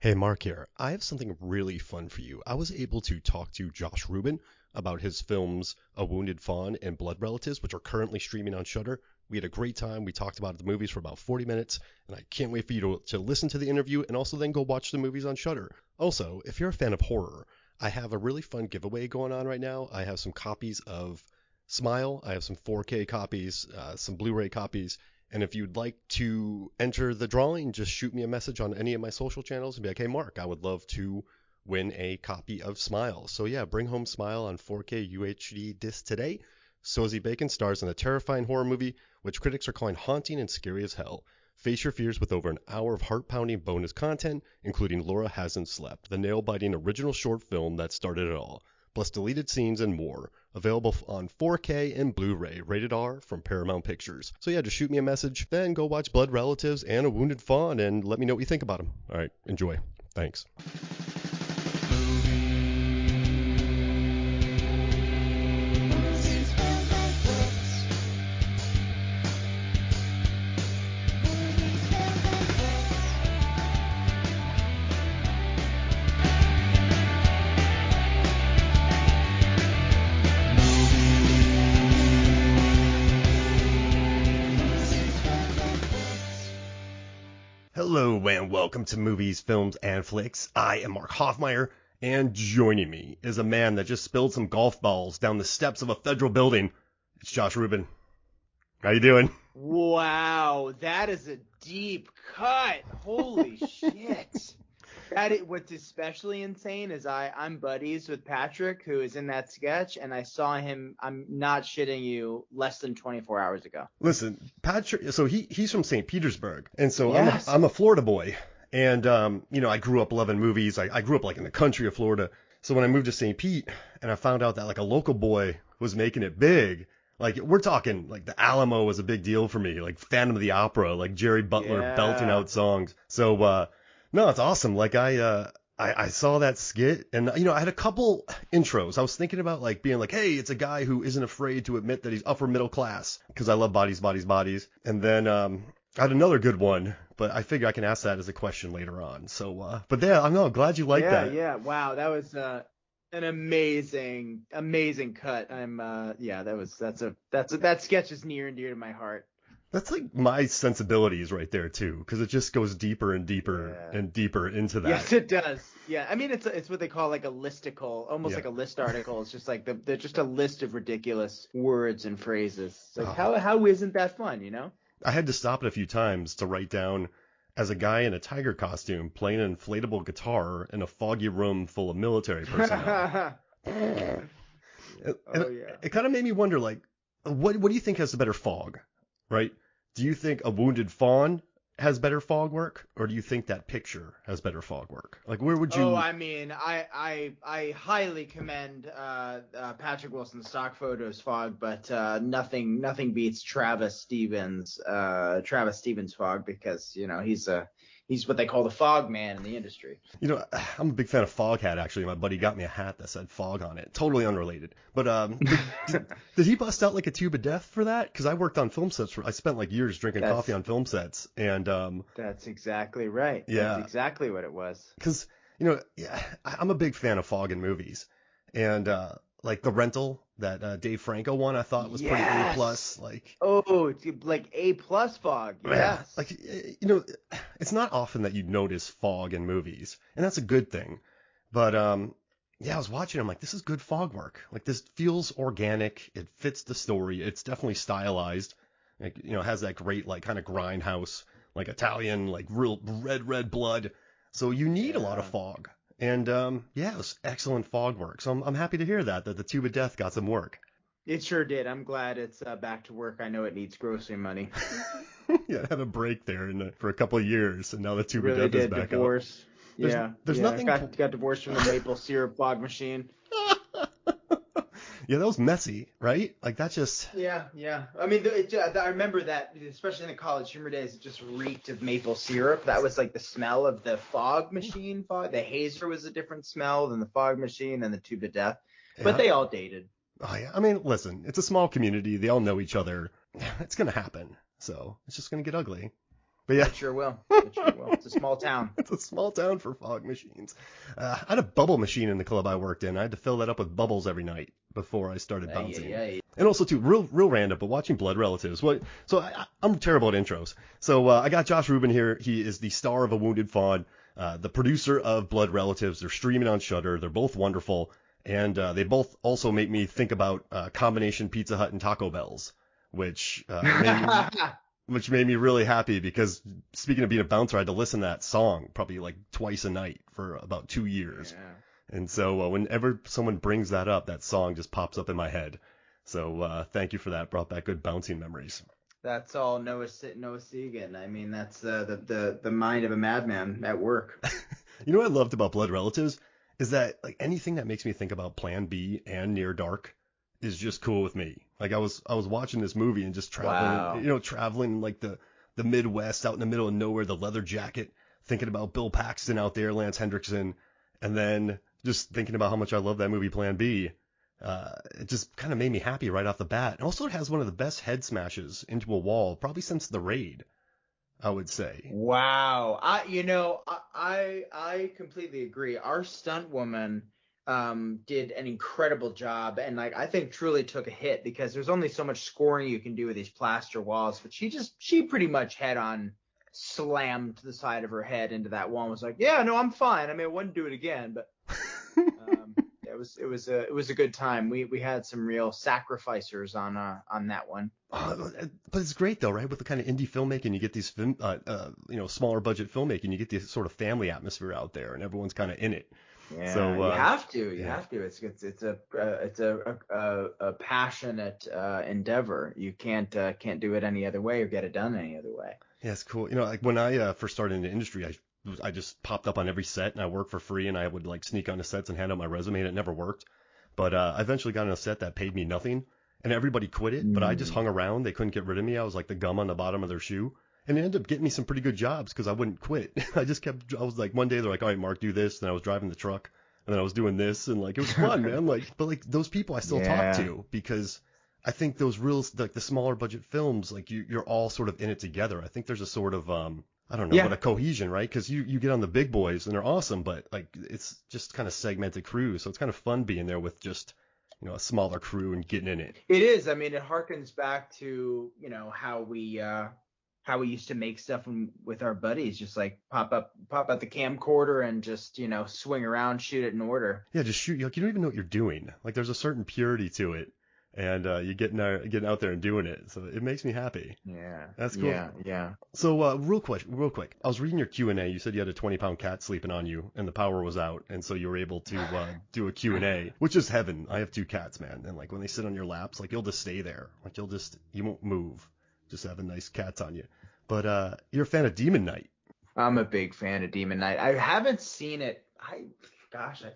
Hey, Mark here. I have something really fun for you. I was able to talk to Josh Ruben about his films A Wounded Fawn and Blood Relatives, which are currently streaming on Shudder. We had a great time. We talked about the movies for about 40 minutes, and I can't wait for you to listen to the interview and also then go watch the movies on Shudder. Also, if you're a fan of horror, I have a really fun giveaway going on right now. I have some copies of Smile. I have some 4K copies, some Blu-ray copies, and if you'd like to enter the drawing, just shoot me a message on any of my social channels and be like, hey, Mark, I would love to win a copy of Smile. So yeah, bring home Smile on 4K UHD disc today. Sosie Bacon stars in a terrifying horror movie, which critics are calling haunting and scary as hell. Face your fears with over an hour of heart-pounding bonus content, including Laura Hasn't Slept, the nail-biting original short film that started it all, plus deleted scenes and more. Available on 4K and Blu-ray, rated R from Paramount Pictures. So yeah, just shoot me a message, then go watch Blood Relatives and A Wounded Fawn and let me know what you think about them. All right, enjoy. Thanks. Hello and welcome to Movies, Films, and Flicks. I am Mark Hoffmeyer, and joining me is a man that just spilled some golf balls down the steps of a federal building. It's Josh Ruben. How you doing? Wow, that is a deep cut. Holy shit. What's especially insane is I'm buddies with Patrick, who is in that sketch, and I saw him, I'm not shitting you, less than 24 hours ago. Listen, Patrick, so he's from St. Petersburg, and so Yes. I'm a Florida boy, and I grew up loving movies. I grew up like in the country of Florida. So when I moved to St. Pete and I found out that like a local boy was making it big, like we're talking like the Alamo was a big deal for me, like Phantom of the Opera, like Jerry Butler Yeah. belting out songs. So no, it's awesome. Like I saw that skit and I had a couple intros. I was thinking about like being like, hey, it's a guy who isn't afraid to admit that he's upper middle class because I love bodies, bodies, bodies. And then I had another good one, but I figure I can ask that as a question later on. So but yeah, I'm glad you like that. Yeah, wow, that was an amazing cut. That sketch is near and dear to my heart. That's like my sensibilities right there too, because it just goes deeper and deeper and deeper into that. Yes, it does. Yeah, I mean it's what they call like a listicle, almost Yeah. like a list article. It's just like they're just a list of ridiculous words and phrases. It's like Oh. how isn't that fun, you know? I had to stop it a few times to write down as a guy in a tiger costume playing an inflatable guitar in a foggy room full of military personnel. Oh yeah. It kind of made me wonder, like, what do you think has the better fog, right? Do you think A Wounded Fawn has better fog work, or do you think that picture has better fog work? Like, where would you? Oh, I mean, I highly commend Patrick Wilson's stock photos fog, but nothing beats Travis Stevens' fog because he's what they call the fog man in the industry. I'm a big fan of Foghat, actually. My buddy got me a hat that said fog on it. Totally unrelated. But did he bust out like a tube of death for that? Because I worked on film sets. I spent like years drinking coffee on film sets. And that's exactly right. Yeah. That's exactly what it was. Because, I'm a big fan of fog in movies. And like The Rental, that Dave Franco one, I thought was pretty A+. Like, oh, it's like A+ fog. Yes. Like, it's not often that you notice fog in movies, and that's a good thing. But yeah, I was watching. I'm like, this is good fog work. Like, this feels organic. It fits the story. It's definitely stylized. Like, it has that great like kind of grindhouse, like Italian, like real red blood. So you need a lot of fog. And yeah, it was excellent fog work. So I'm happy to hear that the Tube of Death got some work. It sure did. I'm glad it's back to work. I know it needs grocery money. Yeah, it had a break there for a couple of years, and now the Tube really of Death is did. back Divorce. up. There's nothing. Got divorced from the maple syrup fog machine. Yeah, that was messy, right? Like that just. Yeah. I mean, I remember that, especially in the college humor days, it just reeked of maple syrup. That was like the smell of the fog machine. The hazer was a different smell than the fog machine and the Tube of Death. But they all dated. Oh yeah, I mean, listen, it's a small community. They all know each other. It's gonna happen, so it's just gonna get ugly. But yeah. It sure will. It sure will. It's a small town. It's a small town for fog machines. I had a bubble machine in the club I worked in. I had to fill that up with bubbles every night before I started bouncing. And also, too, real random, but watching Blood Relatives. I'm terrible at intros. So I got Josh Ruben here. He is the star of A Wounded Fawn, the producer of Blood Relatives. They're streaming on Shudder. They're both wonderful. And they both also make me think about combination Pizza Hut and Taco Bells, which made me really happy because, speaking of being a bouncer, I had to listen to that song probably like twice a night for about 2 years. Yeah. And so whenever someone brings that up, that song just pops up in my head. So thank you for that. Brought back good bouncing memories. That's all Noah Segan. I mean, that's the mind of a madman at work. You know what I loved about Blood Relatives is that like anything that makes me think about Plan B and Near Dark is just cool with me. Like I was watching this movie and just traveling, traveling like the Midwest out in the middle of nowhere, the leather jacket, thinking about Bill Paxton out there, Lance Hendrickson, and then just thinking about how much I love that movie Plan B. It just kind of made me happy right off the bat. And also it has one of the best head smashes into a wall probably since The Raid, I would say. Wow. I completely agree. Our stunt woman did an incredible job, and like I think truly took a hit because there's only so much scoring you can do with these plaster walls, but she pretty much head on slammed the side of her head into that wall and was like, yeah, no, I'm fine. I mean, I wouldn't do it again, but it was a good time. We had some real sacrificers on that one. But it's great though, right? With the kind of indie filmmaking, you get these smaller budget filmmaking, you get this sort of family atmosphere out there, and everyone's kind of in it. Yeah, so, you have to. You have to. It's a passionate endeavor. You can't do it any other way or get it done any other way. Yeah, it's cool. Like when I first started in the industry, I just popped up on every set and I worked for free, and I would like sneak onto sets and hand out my resume, and it never worked. But I eventually got on a set that paid me nothing, and everybody quit it. But I just hung around. They couldn't get rid of me. I was like the gum on the bottom of their shoe. And it ended up getting me some pretty good jobs because I wouldn't quit. I was like, one day they're like, all right, Mark, do this. And I was driving the truck, and then I was doing this, and like, it was fun, man. But like those people I still talk to because I think those like the smaller budget films, like you're all sort of in it together. I think there's a sort of, I don't know, but a cohesion, right? Because you get on the big boys and they're awesome, but like it's just kind of segmented crews. So it's kind of fun being there with just, a smaller crew and getting in it. It is. I mean, it harkens back to, how we used to make stuff with our buddies, just like pop out the camcorder and just, swing around, shoot it in order. Yeah, just shoot. Like, you don't even know what you're doing. Like there's a certain purity to it, and you getting out there and doing it. So it makes me happy. Yeah. That's cool. Yeah. So real quick. I was reading your Q&A. You said you had a 20-pound cat sleeping on you and the power was out, and so you were able to do a Q&A, which is heaven. I have 2 cats, man, and like when they sit on your laps, like you'll just stay there. Like you won't move. Just having nice cats on you. But you're a fan of Demon Knight. I'm a big fan of Demon Knight. I haven't seen it. I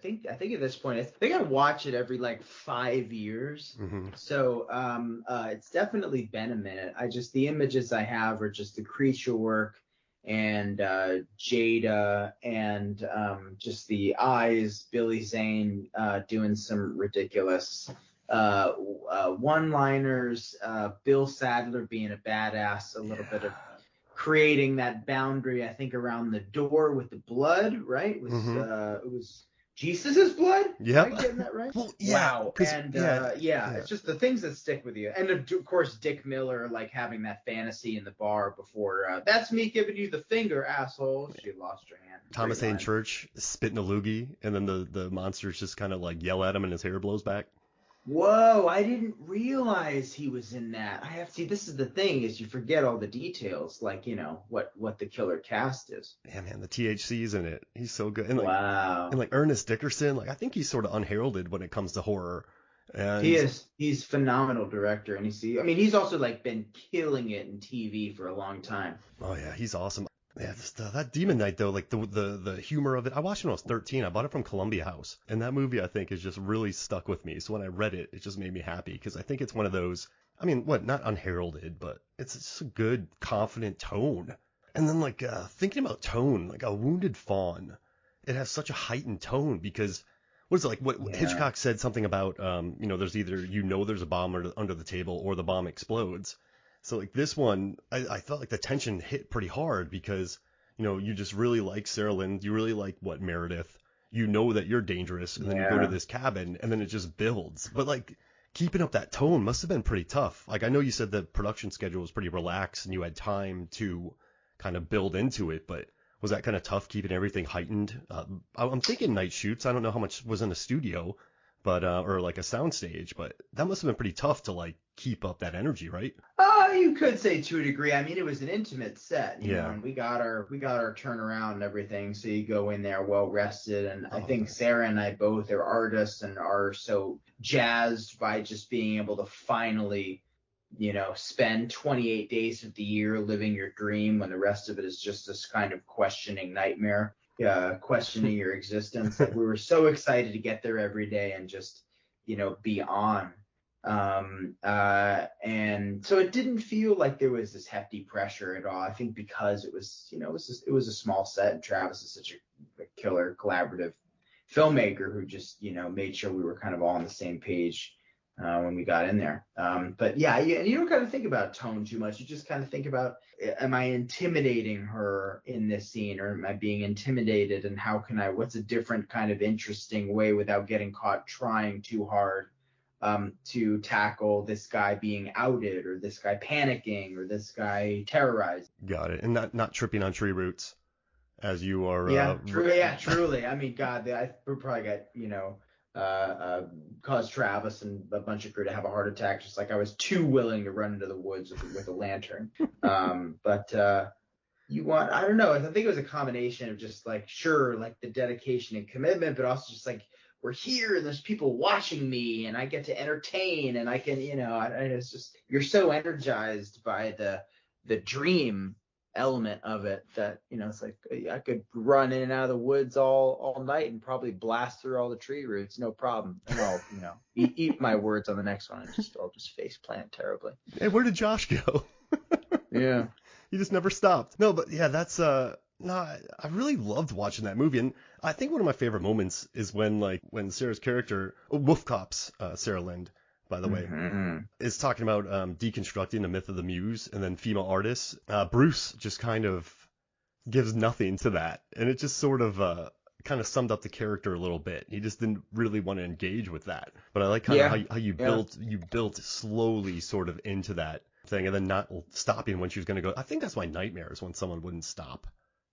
think at this point, I think I watch it every like 5 years. Mm-hmm. So it's definitely been a minute. The images I have are just the creature work and Jada and just the eyes, Billy Zane doing some ridiculous one-liners, Bill Sadler being a badass, a little bit of creating that boundary, I think, around the door with the blood, right? It was Jesus' blood? Yeah. Am I getting that right? Well, yeah. Wow. And it's just the things that stick with you. And of course, Dick Miller, like having that fantasy in the bar before, that's me giving you the finger, asshole. She lost her hand. Thomas Hayden Church spitting a loogie, and then the monsters just kind of like yell at him and his hair blows back. Whoa, I didn't realize he was in that. This is the thing, is you forget all the details, like, what the killer cast is. Yeah, man, the THC's in it. He's so good. And like, wow. And like Ernest Dickerson, like I think he's sort of unheralded when it comes to horror. And he is. He's a phenomenal director, and he's also like been killing it in TV for a long time. Oh yeah, he's awesome. Yeah, that Demon Knight though, like the humor of it. I watched it when I was 13. I bought it from Columbia House, and that movie I think is just really stuck with me. So when I read it, it just made me happy because I think it's one of those. I mean, not unheralded, but it's just a good, confident tone. And then like thinking about tone, like A Wounded Fawn, it has such a heightened tone because what is it like? Hitchcock said something about there's either there's a bomb under the table or the bomb explodes. So like this one, I felt like the tension hit pretty hard because, you just really like Sarah Lynn, you really like what Meredith, you know that you're dangerous, and then you go to Yeah. this cabin, and then it just builds. But like keeping up that tone must have been pretty tough. Like I know you said the production schedule was pretty relaxed and you had time to kind of build into it, but was that kind of tough keeping everything heightened? I'm thinking night shoots. I don't know how much was in a studio, but or like a sound stage, but that must have been pretty tough to like keep up that energy, right? You could say to a degree. I mean, it was an intimate set, Yeah. and we got our turnaround and everything. So you go in there well rested, and I Oh, think nice. Sarah and I both are artists and are so jazzed by just being able to finally, spend 28 days of the year living your dream when the rest of it is just this kind of questioning nightmare, questioning your existence. Like we were so excited to get there every day and just, be on. And so it didn't feel like there was this hefty pressure at all. I think because it was, it was a small set, and Travis is such a killer collaborative filmmaker who just, made sure we were kind of all on the same page when we got in there. But yeah, and you don't kind of think about tone too much. You just kind of think about, am I intimidating her in this scene, or am I being intimidated? And what's a different kind of interesting way without getting caught trying too hard to tackle this guy being outed, or this guy panicking, or this guy terrorized. Got it. And not tripping on tree roots as you are. Yeah, true. Yeah, truly. I mean, God, I would probably got, caused Travis and a bunch of crew to have a heart attack, just like I was too willing to run into the woods with a lantern. But I don't know. I think it was a combination of just like, sure, like the dedication and commitment, but also just like, we're here and there's people watching me and I get to entertain and I can, it's just, you're so energized by the dream element of it that, it's like I could run in and out of the woods all night and probably blast through all the tree roots, no problem. And I'll, eat my words on the next one and I'll just face plant terribly. Hey, where did Josh go? Yeah. He just never stopped. No, but yeah, that's no, I really loved watching that movie, and I think one of my favorite moments is when Sarah's character, Wolf Cop's Sarah Lind, by the way, Mm-hmm. is talking about deconstructing the myth of the muse, and then female artists. Bruce just kind of gives nothing to that, and it just sort of kind of summed up the character a little bit. He just didn't really want to engage with that. But I like kind of how you built slowly sort of into that thing, and then not stopping when she was going to go. I think that's my nightmare, is when someone wouldn't stop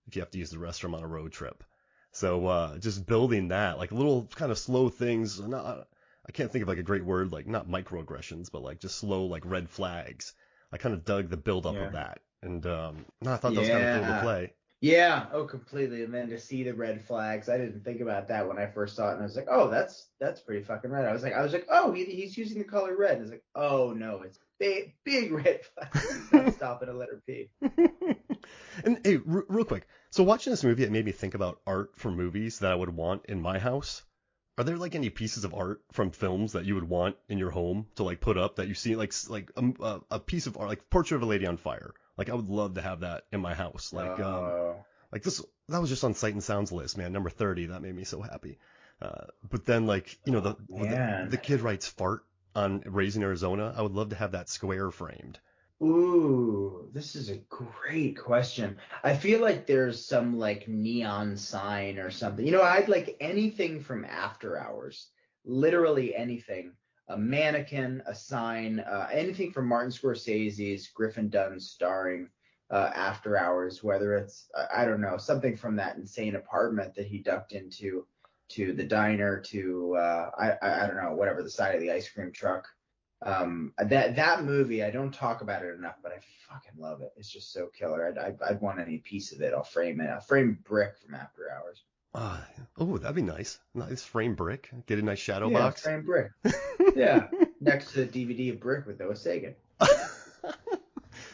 if you have to use the restroom on a road trip. So just building that, like little kind of slow things. I can't think of like a great word, like not microaggressions, but like just slow like red flags. I kind of dug the build up of that, and no, I thought that was kind of cool to play. Yeah, oh, completely. And then to see the red flags, I didn't think about that when I first saw it, and I was like, oh, that's pretty fucking red. I was like, oh, he's using the color red. And I was like, oh no, it's big red flags. He's not stopping at letter P. And hey, real quick, so watching this movie, it made me think about art for movies that I would want in my house. Are there like any pieces of art from films that you would want in your home to like put up that you see, like a piece of art, like Portrait of a Lady on Fire? Like I would love to have that in my house. Like this, that was just on Sight and Sound's list, man. Number 30. That made me so happy. But then like, the kid writes fart on Raising Arizona. I would love to have that square framed. Ooh, this is a great question. I feel like there's some like neon sign or something. I'd like anything from After Hours, literally anything. A mannequin, a sign, anything from Martin Scorsese's Griffin Dunn starring After Hours, whether it's, I don't know, something from that insane apartment that he ducked into, to the diner, to, I don't know, whatever, the side of the ice cream truck. That movie, I don't talk about it enough, but I fucking love it. It's just so killer. I'd want any piece of it. I'll frame it. I'll frame brick from After Hours. Oh, that'd be nice. Nice frame brick. Get a nice shadow Yeah, box. frame brick. Yeah, next to the DVD of Brick with Noah Sagan.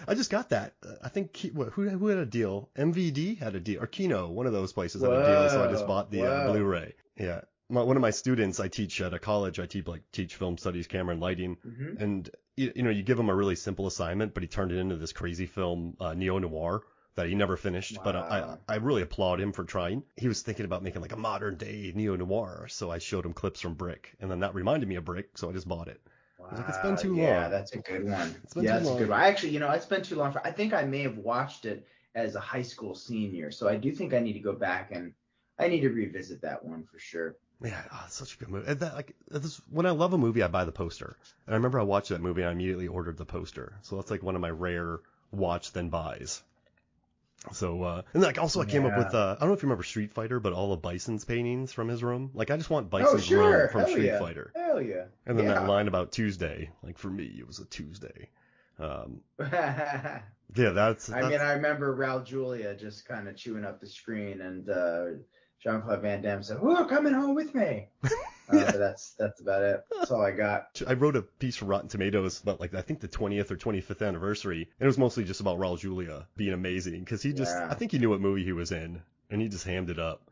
I just got that. I think who had a deal? MVD had a deal, or Kino, one of those places had a deal. So I just bought the Blu-ray. Yeah. One of my students, I teach at a college. I teach film studies, camera and lighting, Mm-hmm. and you give him a really simple assignment, but he turned it into this crazy film, neo noir, that he never finished. But I really applaud him for trying. He was thinking about making like a modern day neo noir, so I showed him clips from Brick, and then that reminded me of Brick, so I just bought it. I was like, it's been too Yeah, long. that's a good one. It's been Yeah, too that's a long. good one. I actually, it's been too long I think I may have watched it as a high school senior, so I do think I need to go back and I need to revisit that one for sure. Yeah, it's such a good movie. And when I love a movie, I buy the poster. And I remember I watched that movie and I immediately ordered the poster. So that's like one of my rare watch then buys. So and like also I came up with Yeah. I don't know if you remember Street Fighter, but all of Bison's paintings from his room. Like I just want Oh, Bison's room sure. from Hell Street yeah. Fighter. Hell yeah. And then that Yeah. line about Tuesday, like for me, it was a Tuesday. Yeah, that's I mean, I remember Raul Julia just kind of chewing up the screen, and Jean-Claude Van Damme said, "Whoa, coming home with me." yeah. But that's about it. That's all I got. I wrote a piece for Rotten Tomatoes about like I think the 20th or 25th anniversary, and it was mostly just about Raul Julia being amazing because I think he knew what movie he was in, and he just hammed it up.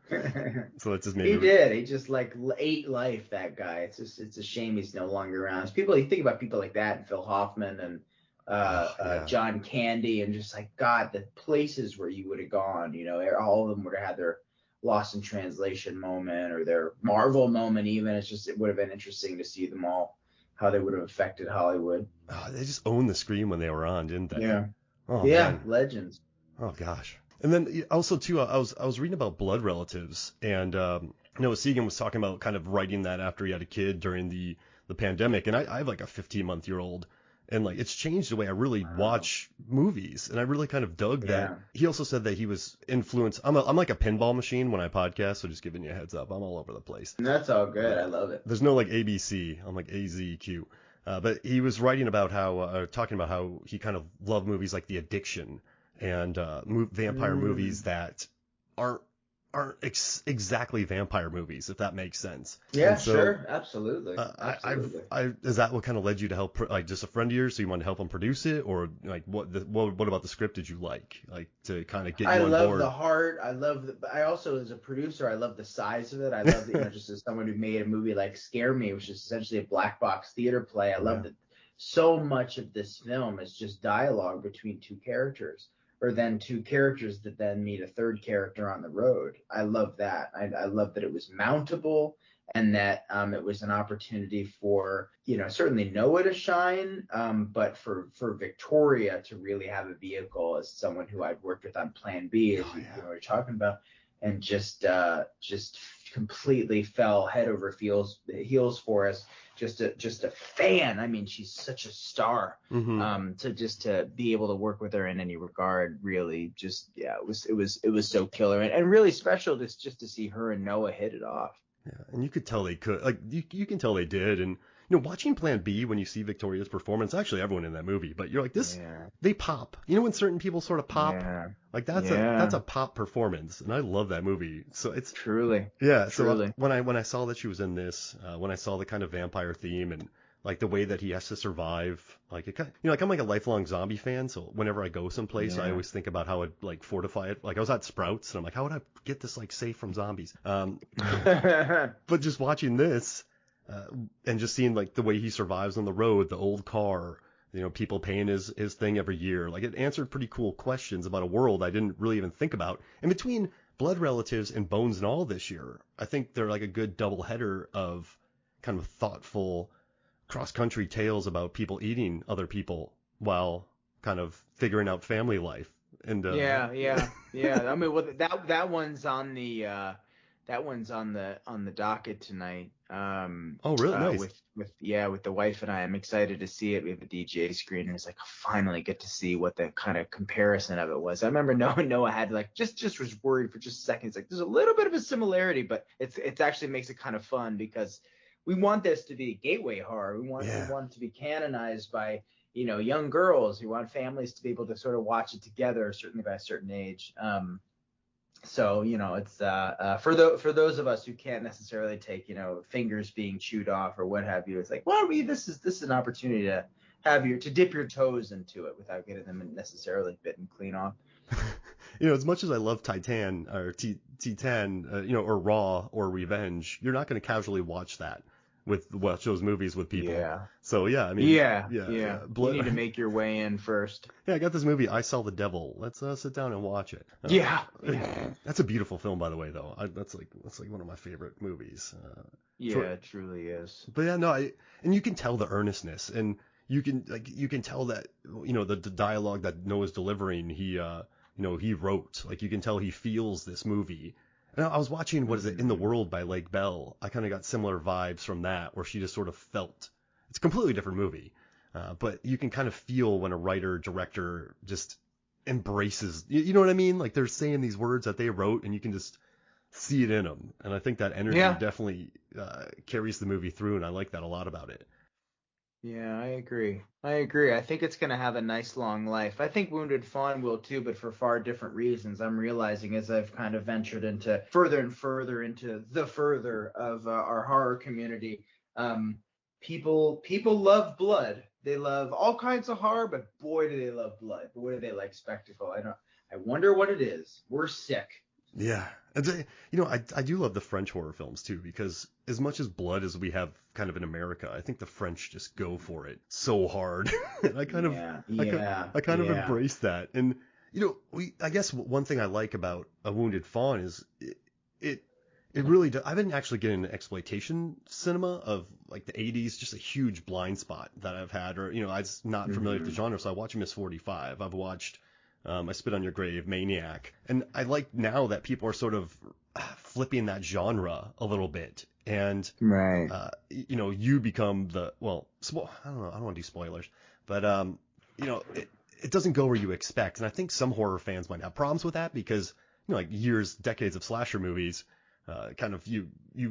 So that just made He did. He just like ate life. That guy. It's a shame he's no longer around. You think about people like that, and Phil Hoffman and yeah. John Candy, and just like God, the places where you would have gone. All of them would have had their Lost in Translation moment or their Marvel moment. Even it would have been interesting to see them all, how they would have affected Hollywood. Oh, they just owned the screen when they were on, didn't they? Yeah. Oh Yeah. man. Legends. Oh gosh. And then also too, I was reading about blood relatives, and Segan was talking about kind of writing that after he had a kid during the pandemic, and I have like a 15-month-year-old, and like it's changed the way I really watch movies, and I really kind of dug that. He also said that he was influenced. I'm like a pinball machine when I podcast, so just giving you a heads up, I'm all over the place. And that's all good. I love it. There's no like ABC. I'm like AZQ. But he was writing about talking about how he kind of loved movies like The Addiction and vampire movies that aren't exactly vampire movies, if that makes sense. Yeah, so, sure, absolutely. Absolutely. Is that what kind of led you to help, like just a friend of yours, so you wanted to help him produce it, or like what about the script did you like to kind of get you on board? I love the heart. I also, as a producer, I love the size of it. I love that, just as someone who made a movie like Scare Me, which is essentially a black box theater play. I love that so much of this film is just dialogue between two characters, or then two characters that then meet a third character on the road. I love that. I love that it was mountable, and that it was an opportunity for, certainly Noah to shine, but for Victoria to really have a vehicle as someone who I've worked with on Plan B, as you were talking about, and just completely fell head over heels for us. Just a fan. I mean, she's such a star. To be able to work with her in any regard, really, it was so killer, and really special just to see her and Noah hit it off. Yeah, and you could tell they could. Like you can tell they did, and watching Plan B, when you see Victoria's performance, actually everyone in that movie, but you're like this, they pop. When certain people sort of pop, like that's a pop performance, and I love that movie. So it's truly. So when I saw that she was in this, when I saw the kind of vampire theme and like the way that he has to survive, like it kind of, like I'm like a lifelong zombie fan, so whenever I go someplace, I always think about how I'd like fortify it. Like I was at Sprouts, and I'm like, how would I get this like safe from zombies? But just watching this. And just seeing like the way he survives on the road, the old car, people paying his thing every year, like it answered pretty cool questions about a world I didn't really even think about. And between Blood Relatives and Bones and All this year, I think they're like a good double header of kind of thoughtful cross-country tales about people eating other people while kind of figuring out family life. And yeah. I mean, well, that one's on the docket tonight. Oh, really? Nice. With the wife and I. I'm excited to see it. We have a DJ screen, and it's like I finally get to see what the kind of comparison of it was. I remember Noah had like just was worried for just a second. It's like there's a little bit of a similarity, but it's actually makes it kind of fun because we want this to be a gateway horror. We want it to be canonized by young girls. We want families to be able to sort of watch it together, certainly by a certain age. So it's for those of us who can't necessarily take fingers being chewed off or what have you. It's like, well, this is an opportunity to to dip your toes into it without getting them necessarily bitten clean off. As much as I love Titan or T10, or Raw or Revenge, you're not going to casually watch that watch those movies with people. Yeah. So yeah, I mean, Yeah. yeah. You need to make your way in first. Yeah, I got this movie, I Saw the Devil. Let's sit down and watch it. Yeah. That's a beautiful film, by the way, though. That's like one of my favorite movies. Yeah, it truly is. But yeah, no, and you can tell the earnestness, and you can tell that the dialogue that Noah's delivering, he wrote. Like you can tell he feels this movie. And I was watching what is it, In the World by Lake Bell. I kind of got similar vibes from that, where she just sort of felt. It's a completely different movie, but you can kind of feel when a writer director just embraces. You know what I mean? Like they're saying these words that they wrote, and you can just see it in them. And I think that energy definitely carries the movie through, and I like that a lot about it. Yeah, I agree. I think it's going to have a nice long life. I think Wounded Fawn will too, but for far different reasons. I'm realizing as I've kind of ventured into further and further into the further of our horror community. People love blood. They love all kinds of horror, but boy, do they love blood. Boy, do they like spectacle. I wonder what it is. We're sick. Yeah. I do love the French horror films too, because as much as blood as we have kind of in America, I think the French just go for it so hard. And I kind of embrace that. And I guess one thing I like about A Wounded Fawn is it really does. I didn't actually get into exploitation cinema of like the 80s, just a huge blind spot that I've had, or I was not familiar with the genre, so I watched Miss 45. I've watched I Spit on Your Grave, Maniac. And I like now that people are sort of flipping that genre a little bit. And, you become I don't know, I don't want to do spoilers. But, it doesn't go where you expect. And I think some horror fans might have problems with that because, like decades of slasher movies, kind of you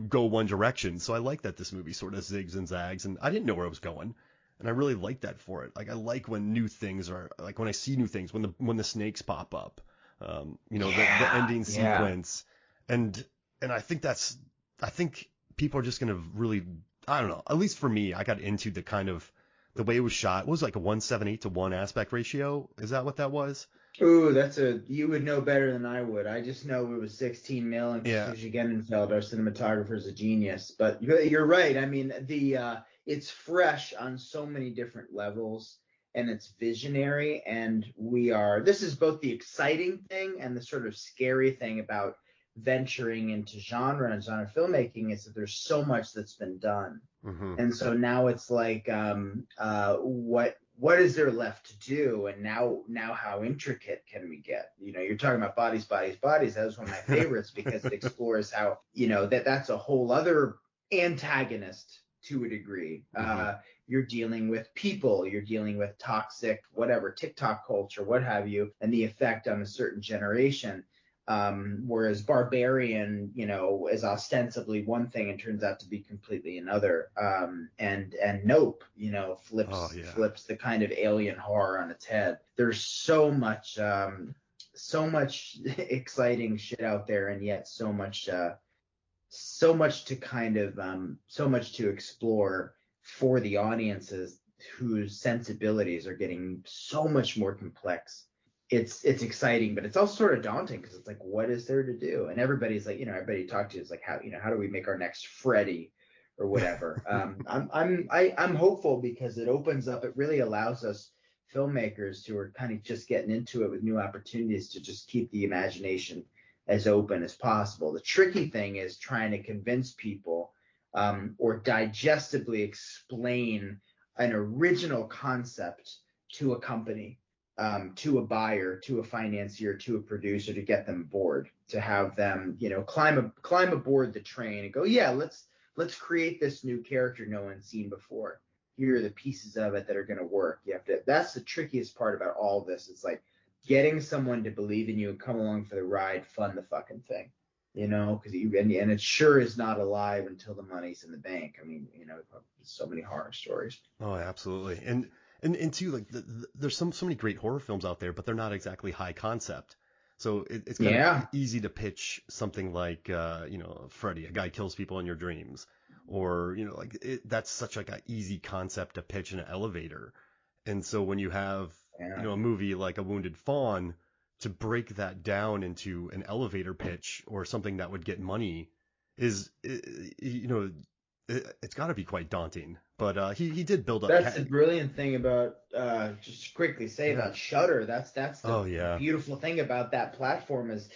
go one direction. So I like that this movie sort of zigs and zags. And I didn't know where it was going. And I really like that for it. Like I like when new things are like when I see new things, when the snakes pop up, the ending sequence, and I think people are just gonna really, I don't know. At least for me, I got into the kind of the way it was shot. It was like a 1:7:8 to 1 aspect ratio. Is that what that was? Ooh, you would know better than I would. I just know it was 16 mil, and Sushi Genenfeld, our cinematographer, is a genius. But you're right. I mean, it's fresh on so many different levels, and it's visionary. And this is both the exciting thing and the sort of scary thing about venturing into genre and genre filmmaking is that there's so much that's been done. Mm-hmm. And so now it's like, what is there left to do? And now how intricate can we get? You're talking about bodies. That was one of my favorites because it explores how, that's a whole other antagonist to a degree. Mm-hmm. You're dealing with people, you're dealing with toxic, whatever, TikTok culture, what have you, and the effect on a certain generation. Whereas Barbarian, is ostensibly one thing and turns out to be completely another. And Nope, flips the kind of alien horror on its head. There's so much exciting shit out there, and yet so much to explore for the audiences whose sensibilities are getting so much more complex. It's exciting, but it's also sort of daunting because it's like, what is there to do? And everybody's like, everybody you talk to is like, how do we make our next Freddy or whatever? I'm hopeful because it opens up. It really allows us filmmakers who are kind of just getting into it with new opportunities to just keep the imagination as open as possible. The tricky thing is trying to convince people or digestibly explain an original concept to a company, to a buyer, to a financier, to a producer, to get them aboard, to have them, climb aboard the train and go, yeah, let's create this new character no one's seen before. Here are the pieces of it that are going to work. That's the trickiest part about all this. It's like getting someone to believe in you and come along for the ride, fund the fucking thing, because and it sure is not alive until the money's in the bank. I mean, so many horror stories. Oh, absolutely. And too, like there's so many great horror films out there, but they're not exactly high concept. So it's kind of easy to pitch something like, Freddy, a guy kills people in your dreams, or that's such like an easy concept to pitch in an elevator. And so when you have a movie like A Wounded Fawn, to break that down into an elevator pitch or something that would get money is it's got to be quite daunting. But he did build up. That's the brilliant thing about just to quickly say Yeah. about Shudder. That's the Oh yeah. beautiful thing about that platform is,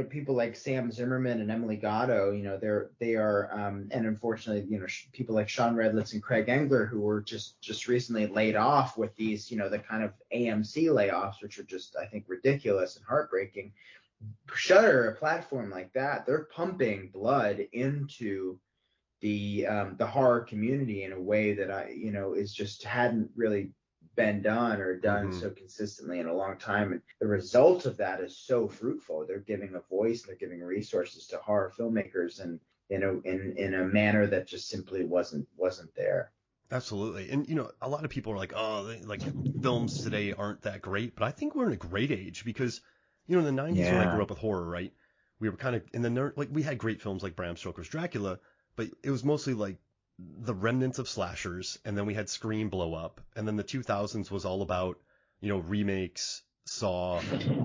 people like Sam Zimmerman and Emily Gatto, they are and unfortunately, people like Sean Redlitz and Craig Engler, who were just recently laid off with these, the kind of AMC layoffs, which are just, I think, ridiculous and heartbreaking. Shudder, a platform like that, they're pumping blood into the horror community in a way that is just hadn't really been done or done Mm-hmm. so consistently in a long time. And the result of that is so fruitful. They're giving a voice, they're giving resources to horror filmmakers, and in a manner that just simply wasn't there. Absolutely. And a lot of people are like, oh, like films today aren't that great, but I think we're in a great age because, in the 90s when I grew Yeah. up with horror, right? We were kind of in the like we had great films like Bram Stoker's Dracula, but it was mostly like the remnants of slashers, and then we had Scream blow up, and then the 2000s was all about, remakes, Saw,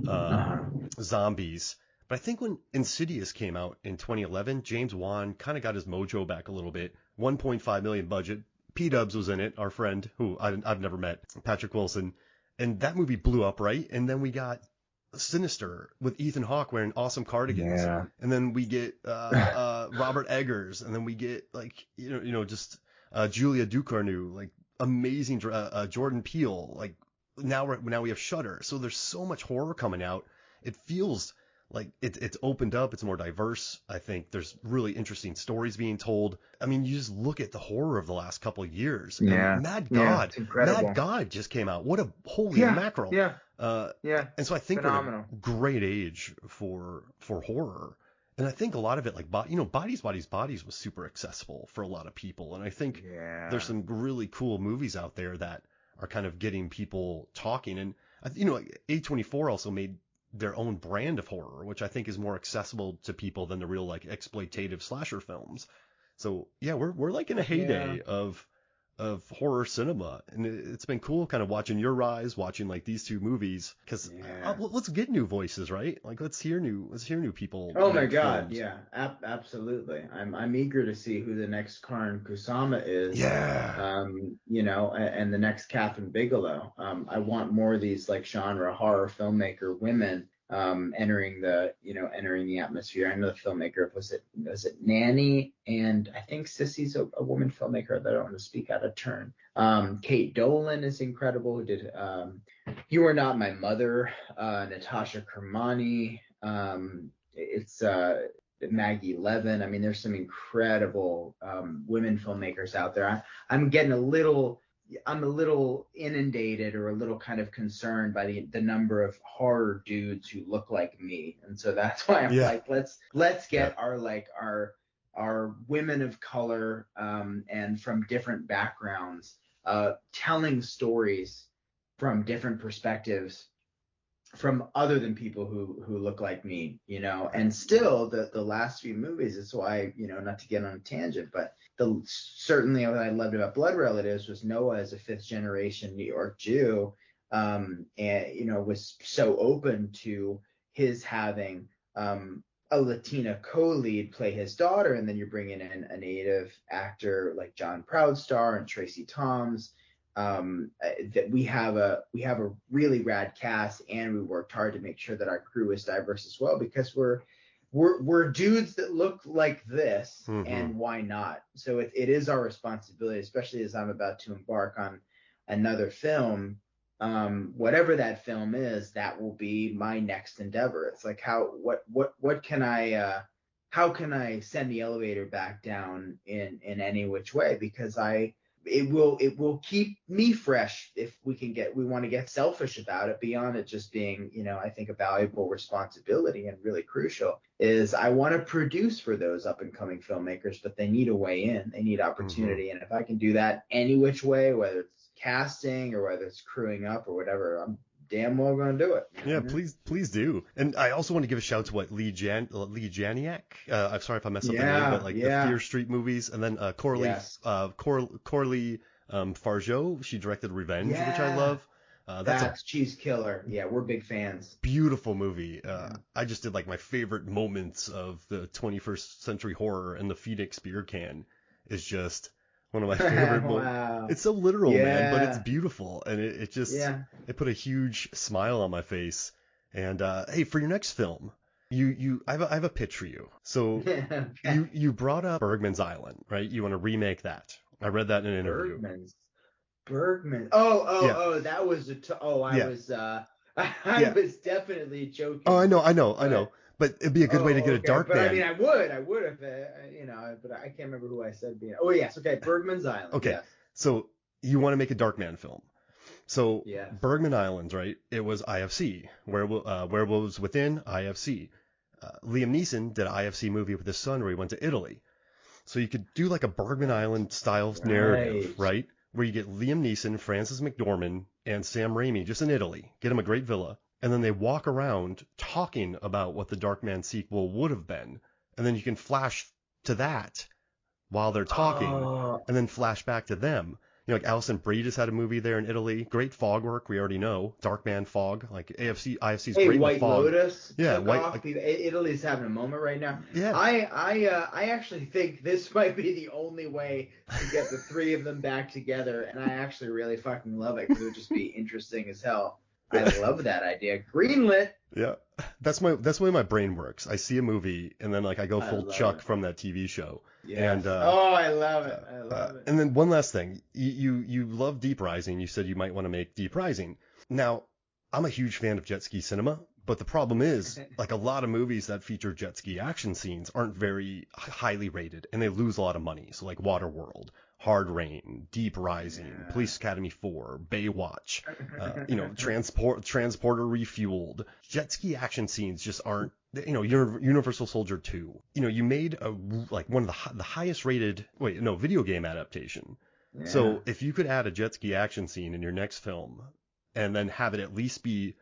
Uh-huh. zombies. But I think when Insidious came out in 2011, James Wan kind of got his mojo back a little bit. 1.5 million budget. P-Dubs was in it, our friend, who I've never met, Patrick Wilson. And that movie blew up, right? And then we got Sinister with Ethan Hawke wearing awesome cardigans. Yeah. And then we get Robert Eggers. And then we get, like, just Julia Ducournau, like, amazing Jordan Peele. Like, now we have Shudder. So there's so much horror coming out. It feels like it's opened up. It's more diverse. I think there's really interesting stories being told. I mean, you just look at the horror of the last couple of years. Yeah. And Mad Yeah, God, it's incredible. Mad God just came out. What a holy Yeah. mackerel. Yeah. Uh, Yeah. and so I think Phenomenal. we're in a great age for horror. And I think a lot of it, like, Bodies was super accessible for a lot of people. And I think Yeah. there's some really cool movies out there that are kind of getting people talking. And, like A24 also made their own brand of horror, which I think is more accessible to people than the real, like, exploitative slasher films. So yeah, we're like in a heyday of horror cinema, and it's been cool kind of watching your rise, watching like these two movies, because let's get new voices, right? Like let's hear new people. Oh my make God, films. yeah, absolutely. I'm eager to see who the next Karn Kusama is. Yeah. And the next Catherine Bigelow. I want more of these like genre horror filmmaker women entering the atmosphere. I know the filmmaker was it Nanny, and I think Sissy's a woman filmmaker that I don't want to speak out of turn. Kate Dolan is incredible, who did You Are Not My Mother, Natasha Kermani, it's Maggie Levin. I mean, there's some incredible women filmmakers out there. I'm a little inundated or a little kind of concerned by the number of horror dudes who look like me, and so that's why I'm like, let's get our women of color and from different backgrounds telling stories from different perspectives from other than people who look like me, and still the last few movies is why, not to get on a tangent, but certainly what I loved about Blood Relatives was Noah as a 5th generation New York Jew, and was so open to his having a Latina co-lead play his daughter, and then you're bringing in a native actor like John Proudstar and Tracy Toms. That we have a really rad cast, and we worked hard to make sure that our crew is diverse as well, because we're dudes that look like this, and why not? So it is our responsibility, especially as I'm about to embark on another film, whatever that film is, that will be my next endeavor. It's like what can I how can I send the elevator back down in any which way, because it will keep me fresh if we want to get selfish about it beyond it just being, I think a valuable responsibility and really crucial is I want to produce for those up and coming filmmakers, but they need a way in, they need opportunity. And if I can do that any which way, whether it's casting or whether it's crewing up or whatever, I'm damn well going to do it. Yeah, please do. And I also want to give a shout to Lee Janiak. I'm sorry if I messed up the name, but the Fear Street movies, and then Coralie Fargeau. She directed Revenge, which I love. That's Cheese Killer. Yeah, we're big fans. Beautiful movie. I just did like my favorite moments of the 21st century horror in the Phoenix beer can. is just one of my favorite movies. Wow. It's so literal, man, but it's Yeah. beautiful, and it just Yeah. it put a huge smile on my face. And hey, for your next film, I have a pitch for you. So Okay. you brought up Bergman's Island, right? You want to remake that. I read that in an interview. Bergman. Oh, Yeah, that was I yeah, was I yeah. was definitely Oh, joking. I know. But But it'd be a good way to get a okay. dark But I mean, man. I would have, but I can't remember who I said being. Oh, yes. Okay. Bergman's Island. Okay, Yes. so you want to make a dark man film. So Yes. Bergman Island, right? It was IFC. Werewolves Within, IFC. Liam Neeson did an IFC movie with his son where he went to Italy. So you could do like a Bergman Island style narrative, Right. right? Where you get Liam Neeson, Frances McDormand, and Sam Raimi just in Italy. Get them a great villa. And then they walk around talking about what the Darkman sequel would have been. And then you can flash to that while they're talking Oh, and then flash back to them. You know, like Alison Brie just had a movie there in Italy. Great fog work, we already know. Darkman fog. Like IFC's hey, great in the White fog. Lotus Yeah, took white. off. Italy's having a moment right now. Yeah. I actually think this might be the only way to get the three of them back together, and I actually really fucking love it because it would just be interesting as hell. I love that idea. Greenlit. Yeah, that's the way my brain works. I see a movie and then like I go I full love Chuck it. from that TV show. Yes. And Oh, I love it. I love it. and then one last thing, you love Deep Rising. You said you might want to make Deep Rising. Now, I'm a huge fan of jet ski cinema, but the problem is like a lot of movies that feature jet ski action scenes aren't very highly rated and they lose a lot of money. So like Waterworld, Hard Rain, Deep Rising, Yeah. Police Academy 4, Baywatch, Transporter Refueled. Jet ski action scenes just aren't, Universal Soldier 2. You made like one of the highest rated, video game adaptation. Yeah. So if you could add a jet ski action scene in your next film and then have it at least be,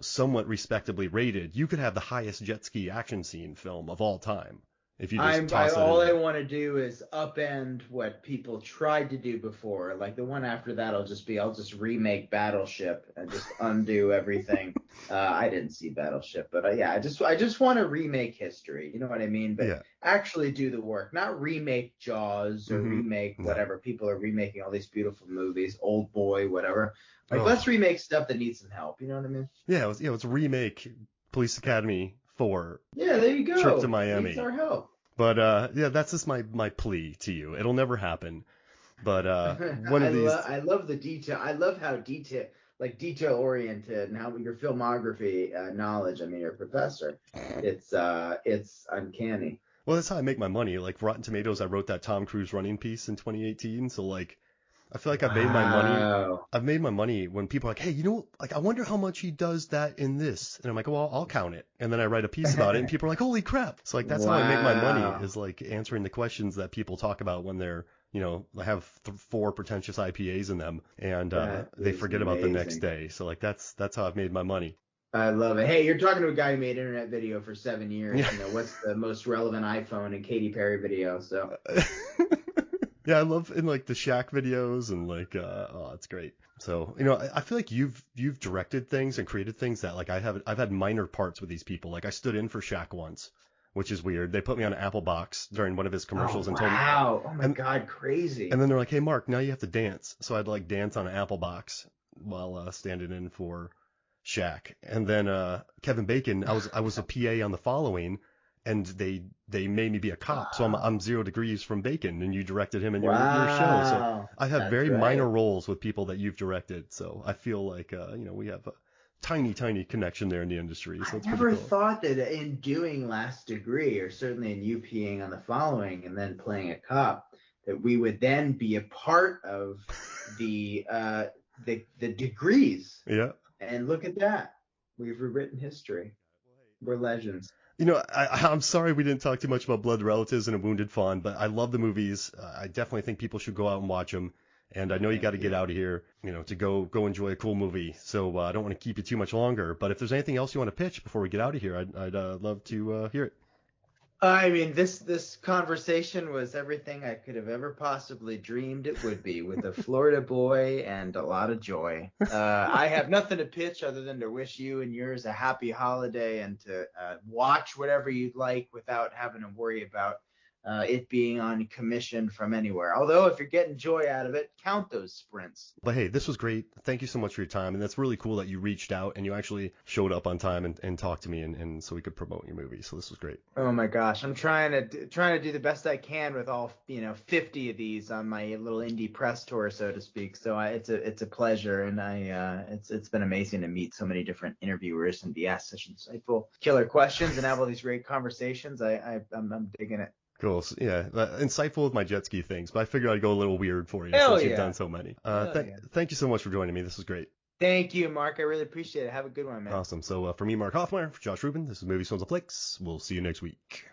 somewhat respectably rated, you could have the highest jet ski action scene film of all time. If you just toss it in all I there. want to do is upend what people tried to do before. Like the one after that, I'll just remake Battleship and just undo everything. I didn't see Battleship, but yeah, I just want to remake history. You know what I mean? But Yeah. actually do the work, not remake Jaws or remake whatever. People are remaking all these beautiful movies, Old Boy, whatever. Like let's remake stuff that needs some help. You know what I mean? Yeah, let's remake Police Academy 4. Yeah, there you go. Trip to Miami. Needs our help. But yeah, that's just my plea to you. It'll never happen. But one of these. I love the detail. I love how detail oriented and how your filmography knowledge. I mean, you're a professor. It's uncanny. Well, that's how I make my money. Like Rotten Tomatoes, I wrote that Tom Cruise running piece in 2018. So like, I feel like I've made my money. Wow. I've made my money when people are like, hey, like I wonder how much he does that in this. And I'm like, well, I'll count it. And then I write a piece about it, and people are like, holy crap. So like that's how I make my money is like answering the questions that people talk about when they're, have 4 pretentious IPAs in them, and they forget about the next day. So like that's how I've made my money. I love it. Hey, you're talking to a guy who made internet video for 7 years. Yeah. What's the most relevant iPhone and Katy Perry video? So. Yeah, I love in like the Shaq videos and like it's great. So I feel like you've directed things and created things that like I've had minor parts with these people. Like I stood in for Shaq once, which is weird. They put me on an Apple box during one of his commercials and told me. Wow! Oh my God, crazy! And then they're like, hey Mark, now you have to dance. So I'd like dance on an Apple box while standing in for Shaq. And then Kevin Bacon, I was a PA on The Following. And they made me be a cop, so I'm 0 degrees from Bacon, and you directed him in your show. So I have very minor roles with people that you've directed. So I feel like we have a tiny connection there in the industry. So it's I never pretty cool. thought that in doing Last Degree, or certainly in you peeing on The Following and then playing a cop, that we would then be a part of the degrees. Yeah. And look at that, we've rewritten history. We're legends. I'm sorry we didn't talk too much about Blood Relatives and A Wounded Fawn, but I love the movies. I definitely think people should go out and watch them. And I know you got to get out of here, to go enjoy a cool movie. So I don't want to keep you too much longer. But if there's anything else you want to pitch before we get out of here, I'd love to hear it. I mean, this conversation was everything I could have ever possibly dreamed it would be, with a Florida boy and a lot of joy. I have nothing to pitch other than to wish you and yours a happy holiday and to watch whatever you'd like without having to worry about it being on commission from anywhere. Although if you're getting joy out of it, count those sprints. But hey, this was great. Thank you so much for your time. And that's really cool that you reached out and you actually showed up on time and talked to me and so we could promote your movie. So this was great. Oh my gosh, I'm trying to do the best I can with all 50 of these on my little indie press tour, so to speak. So it's a pleasure, and it's been amazing to meet so many different interviewers and be asked such insightful, killer questions and have all these great conversations. I'm digging it. Cool. So, yeah, insightful with my jet ski things, but I figured I'd go a little weird for you Hell since you've yeah. done so many. Hell yeah. Thank you so much for joining me. This was great. Thank you, Mark. I really appreciate it. Have a good one, man. Awesome. So for me, Mark Hoffmeyer, for Josh Ruben, this is Movies, Films, and Flicks. We'll see you next week.